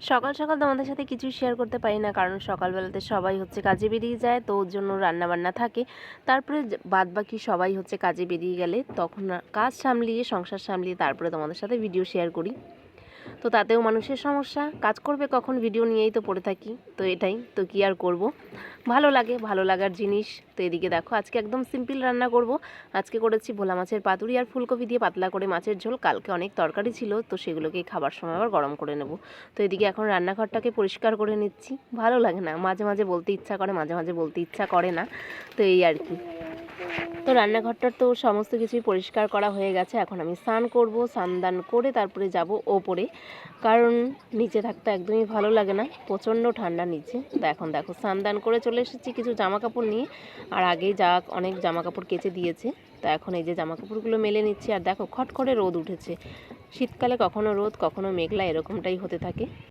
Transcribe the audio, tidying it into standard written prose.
সকাল সকাল তোমাদের সাথে কিছু শেয়ার করতে পারি না, কারণ সকালবেলাতে সবাই হচ্ছে কাজে বেরিয়ে যায়, তো ওর জন্য রান্নাবান্না থাকে। তারপরে বাদবাকি সবাই হচ্ছে কাজে বেরিয়ে গেলে তখন কাজ সামলিয়ে, সংসার সামলিয়ে তারপরে তোমাদের সাথে ভিডিও শেয়ার করি। তো তাতেও মানুষের সমস্যা, কাজ করবে কখন, ভিডিও নিয়েই তো পড়ে থাকি। তো এটাই তো, কী আর করব, ভালো লাগে, ভালো লাগার জিনিস। তো এদিকে দেখো, আজকে একদম সিম্পল রান্না করব। আজকে করেছি ভোলা মাছের পাতুরি আর ফুলকপি দিয়ে পাতলা করে মাছের ঝোল। কালকে অনেক তরকারি ছিল, তো সেগুলোকে খাবার সময় আবার গরম করে নেব। তো এদিকে এখন রান্নাঘরটাকে পরিষ্কার করে নিচ্ছি। ভালো লাগে না, মাঝে মাঝে বলতে ইচ্ছা করে, মাঝে মাঝে বলতে ইচ্ছা করে না। তো এই আর কি। তো রান্নাঘরটার তো সমস্ত কিছুই পরিষ্কার করা হয়ে গেছে। এখন আমি স্নান করব, স্নান দান করে তারপরে যাব ওপরে, কারণ নিচে থাকতে একদমই ভালো লাগে না, প্রচণ্ড ঠান্ডা নিচে। তো এখন দেখো, স্নান দান করে চলে এসেছি কিছু জামা কাপড় নিয়ে। আর আগেই অনেক জামা কাপড় কেচে দিয়েছে। তো এখন এই যে জামা কাপড়গুলো মেলে নিচ্ছি। আর দেখো, খটখটে রোদ উঠেছে। শীতকালে কখনো রোদ কখনো মেঘলা, এরকমটাই হতে থাকে।